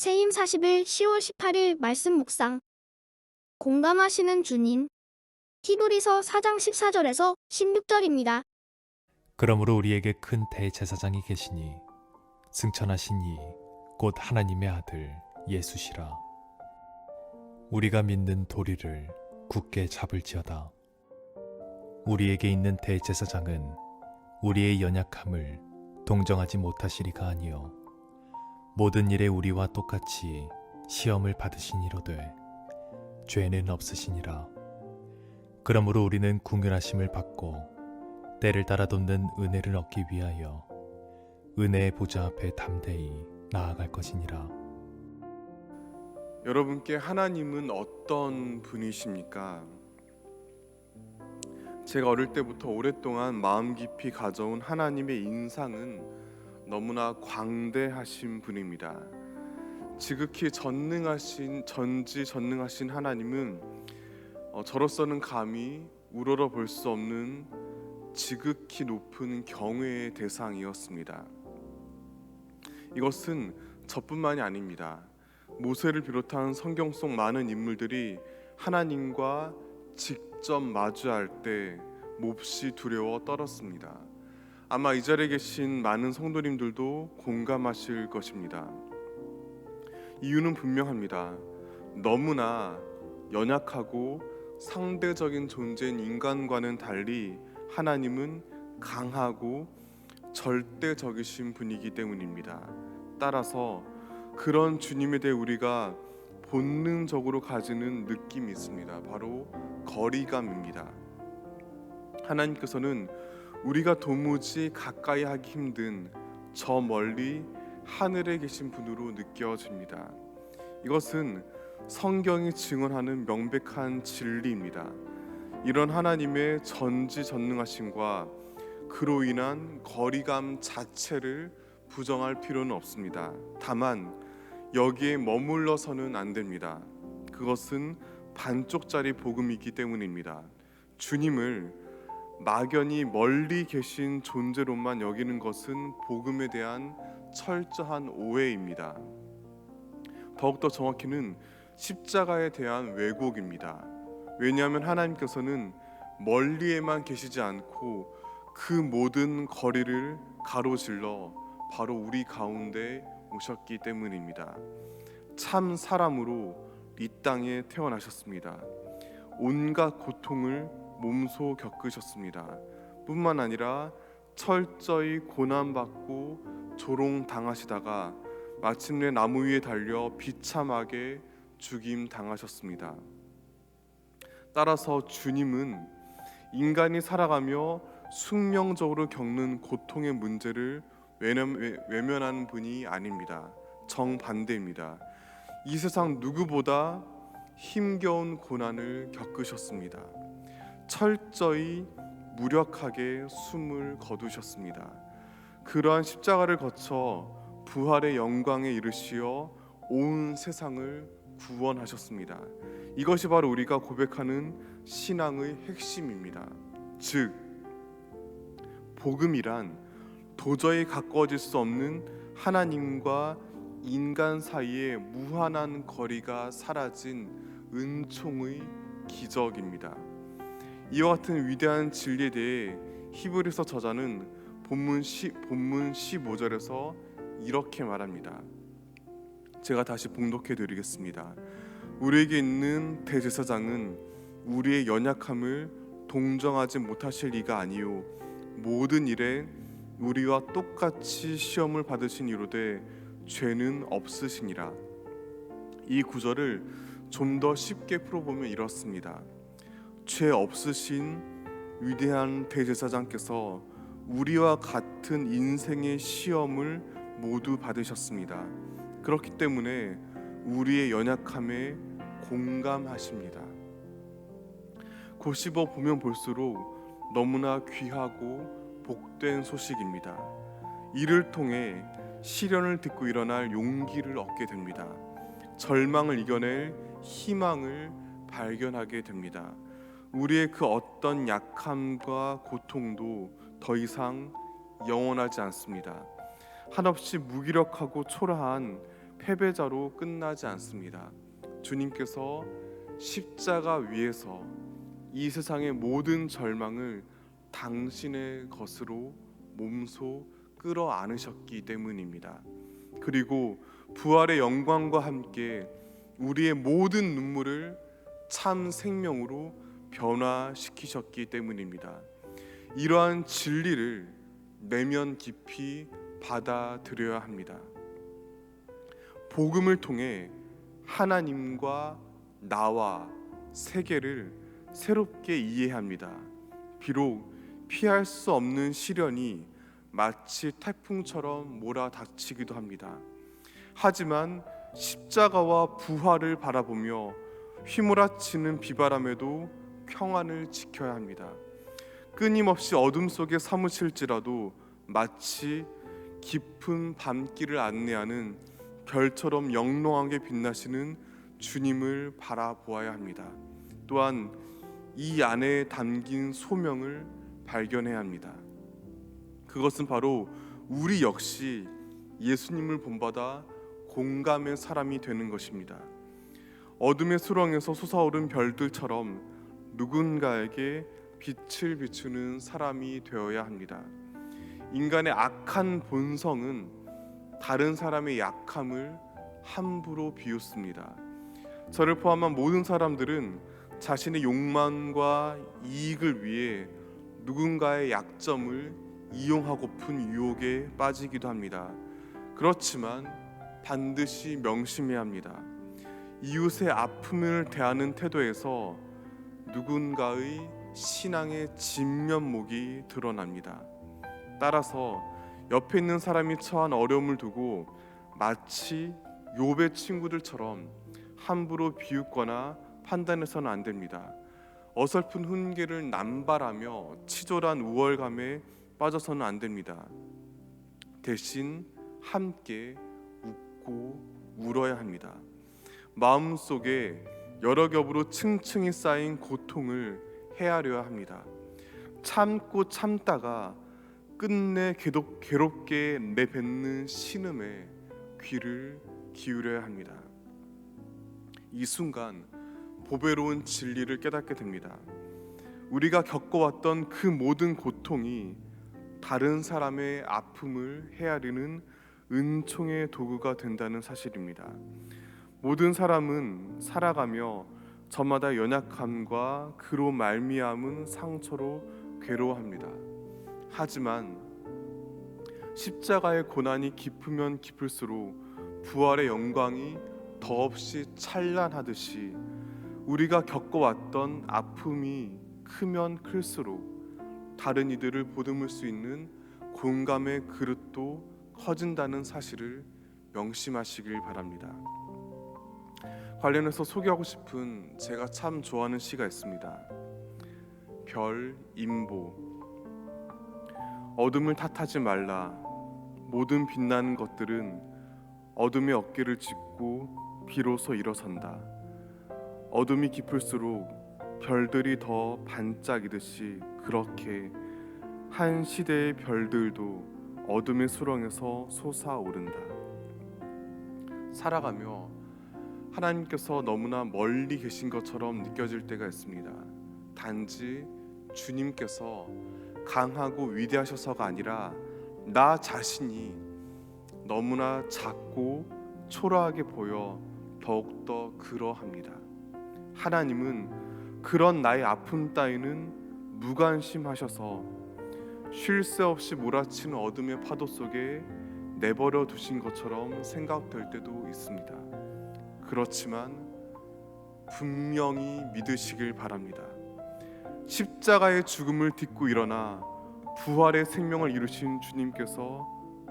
새임 40일 10월 18일 말씀 묵상. 공감하시는 주님. 히브리서 4장 14절에서 16절입니다. 그러므로 우리에게 큰 대제사장이 계시니 승천하신 이 곧 하나님의 아들 예수시라. 우리가 믿는 도리를 굳게 잡을지어다. 우리에게 있는 대제사장은 우리의 연약함을 동정하지 못하시리가 아니요 모든 일에 우리와 똑같이 시험을 받으시니로되 죄는 없으시니라. 그러므로 우리는 긍휼하심을 받고 때를 따라 돕는 은혜를 얻기 위하여 은혜의 보좌 앞에 담대히 나아갈 것이니라. 여러분께 하나님은 어떤 분이십니까? 제가 어릴 때부터 오랫동안 마음 깊이 가져온 하나님의 인상은 너무나 광대하신 분입니다. 지극히 전지전능하신 하나님은 저로서는 감히 우러러 볼 수 없는 지극히 높은 경외의 대상이었습니다. 이것은 저뿐만이 아닙니다. 모세를 비롯한 성경 속 많은 인물들이 하나님과 직접 마주할 때 몹시 두려워 떨었습니다. 아마 이 자리에 계신 많은 성도님들도 공감하실 것입니다. 이유는 분명합니다. 너무나 연약하고 상대적인 존재인 인간과는 달리 하나님은 강하고 절대적이신 분이기 때문입니다. 따라서 그런 주님에 대해 우리가 본능적으로 가지는 느낌이 있습니다. 바로 거리감입니다. 하나님께서는 우리가 도무지 가까이 하기 힘든 저 멀리 하늘에 계신 분으로 느껴집니다. 이것은 성경이 증언하는 명백한 진리입니다. 이런 하나님의 전지전능하심과 그로 인한 거리감 자체를 부정할 필요는 없습니다. 다만 여기에 머물러서는 안 됩니다. 그것은 반쪽짜리 복음이기 때문입니다. 주님을 막연히 멀리 계신 존재로만 여기는 것은 복음에 대한 철저한 오해입니다. 더욱더 정확히는 십자가에 대한 왜곡입니다. 왜냐하면 하나님께서는 멀리에만 계시지 않고 그 모든 거리를 가로질러 바로 우리 가운데 오셨기 때문입니다. 참 사람으로 이 땅에 태어나셨습니다. 온갖 고통을 몸소 겪으셨습니다. 뿐만 아니라 철저히 고난받고 조롱당하시다가 마침내 나무 위에 달려 비참하게 죽임 당하셨습니다. 따라서 주님은 인간이 살아가며 숙명적으로 겪는 고통의 문제를 외면하는 분이 아닙니다. 정반대입니다. 이 세상 누구보다 힘겨운 고난을 겪으셨습니다. 철저히 무력하게 숨을 거두셨습니다. 그러한 십자가를 거쳐 부활의 영광에 이르시어 온 세상을 구원하셨습니다. 이것이 바로 우리가 고백하는 신앙의 핵심입니다. 즉, 복음이란 도저히 가까워질 수 없는 하나님과 인간 사이의 무한한 거리가 사라진 은총의 기적입니다. 이와 같은 위대한 진리에 대해 히브리서 저자는 본문 15절에서 이렇게 말합니다. 제가 다시 봉독해 드리겠습니다. 우리에게 있는 대제사장은 우리의 연약함을 동정하지 못하실 리가 아니요 모든 일에 우리와 똑같이 시험을 받으신 이로되 죄는 없으시니라. 이 구절을 좀 더 쉽게 풀어보면 이렇습니다. 죄 없으신 위대한 대제사장께서 우리와 같은 인생의 시험을 모두 받으셨습니다. 그렇기 때문에 우리의 연약함에 공감하십니다. 곱씹어 보면 볼수록 너무나 귀하고 복된 소식입니다. 이를 통해 시련을 딛고 일어날 용기를 얻게 됩니다. 절망을 이겨낼 희망을 발견하게 됩니다. 우리의 그 어떤 약함과 고통도 더 이상 영원하지 않습니다. 한없이 무기력하고 초라한 패배자로 끝나지 않습니다. 주님께서 십자가 위에서 이 세상의 모든 절망을 당신의 것으로 몸소 끌어안으셨기 때문입니다. 그리고 부활의 영광과 함께 우리의 모든 눈물을 참 생명으로 변화시키셨기 때문입니다. 이러한 진리를 내면 깊이 받아들여야 합니다. 복음을 통해 하나님과 나와 세계를 새롭게 이해합니다. 비록 피할 수 없는 시련이 마치 태풍처럼 몰아닥치기도 합니다. 하지만 십자가와 부활을 바라보며 휘몰아치는 비바람에도 평안을 지켜야 합니다. 끊임없이 어둠 속에 사무칠지라도 마치 깊은 밤길을 안내하는 별처럼 영롱하게 빛나시는 주님을 바라보아야 합니다. 또한 이 안에 담긴 소명을 발견해야 합니다. 그것은 바로 우리 역시 예수님을 본받아 공감의 사람이 되는 것입니다. 어둠의 수렁에서 솟아오른 별들처럼 누군가에게 빛을 비추는 사람이 되어야 합니다. 인간의 악한 본성은 다른 사람의 약함을 함부로 비웃습니다. 저를 포함한 모든 사람들은 자신의 욕망과 이익을 위해 누군가의 약점을 이용하고픈 유혹에 빠지기도 합니다. 그렇지만 반드시 명심해야 합니다. 이웃의 아픔을 대하는 태도에서 누군가의 신앙의 진면목이 드러납니다. 따라서 옆에 있는 사람이 처한 어려움을 두고 마치 욥의 친구들처럼 함부로 비웃거나 판단해서는 안 됩니다. 어설픈 훈계를 남발하며 치졸한 우월감에 빠져서는 안 됩니다. 대신 함께 웃고 울어야 합니다. 마음속에 여러 겹으로 층층이 쌓인 고통을 헤아려야 합니다. 참고 참다가 끝내 괴롭게 내뱉는 신음에 귀를 기울여야 합니다. 이 순간 보배로운 진리를 깨닫게 됩니다. 우리가 겪어왔던 그 모든 고통이 다른 사람의 아픔을 헤아리는 은총의 도구가 된다는 사실입니다. 모든 사람은 살아가며 저마다 연약함과 그로 말미암은 상처로 괴로워합니다. 하지만 십자가의 고난이 깊으면 깊을수록 부활의 영광이 더없이 찬란하듯이 우리가 겪어왔던 아픔이 크면 클수록 다른 이들을 보듬을 수 있는 공감의 그릇도 커진다는 사실을 명심하시길 바랍니다. 관련해서 소개하고 싶은 제가 참 좋아하는 시가 있습니다. 별 임보. 어둠을 탓하지 말라. 모든 빛나는 것들은 어둠의 어깨를 짚고 비로소 일어선다. 어둠이 깊을수록 별들이 더 반짝이듯이 그렇게 한 시대의 별들도 어둠의 수렁에서 솟아오른다. 살아가며 하나님께서 너무나 멀리 계신 것처럼 느껴질 때가 있습니다. 단지 주님께서 강하고 위대하셔서가 아니라 나 자신이 너무나 작고 초라하게 보여 더욱더 그러합니다. 하나님은 그런 나의 아픔 따위는 무관심하셔서 쉴 새 없이 몰아치는 어둠의 파도 속에 내버려 두신 것처럼 생각될 때도 있습니다. 그렇지만 분명히 믿으시길 바랍니다. 십자가의 죽음을 딛고 일어나 부활의 생명을 이루신 주님께서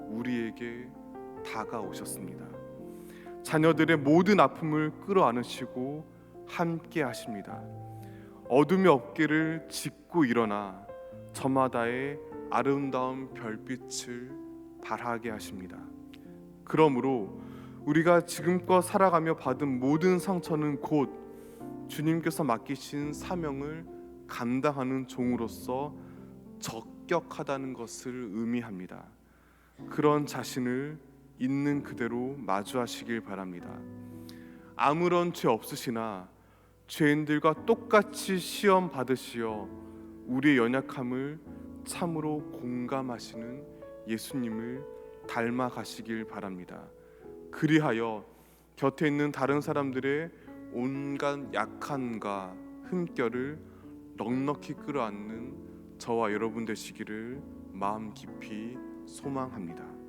우리에게 다가오셨습니다. 자녀들의 모든 아픔을 끌어안으시고 함께 하십니다. 어둠의 어깨를 짚고 일어나 저마다의 아름다운 별빛을 발하게 하십니다. 그러므로 우리가 지금껏 살아가며 받은 모든 상처는 곧 주님께서 맡기신 사명을 감당하는 종으로서 적격하다는 것을 의미합니다. 그런 자신을 있는 그대로 마주하시길 바랍니다. 아무런 죄 없으시나 죄인들과 똑같이 시험 받으시어 우리의 연약함을 참으로 공감하시는 예수님을 닮아가시길 바랍니다. 그리하여 곁에 있는 다른 사람들의 온갖 약함과 흠결을 넉넉히 끌어안는 저와 여러분 되시기를 마음 깊이 소망합니다.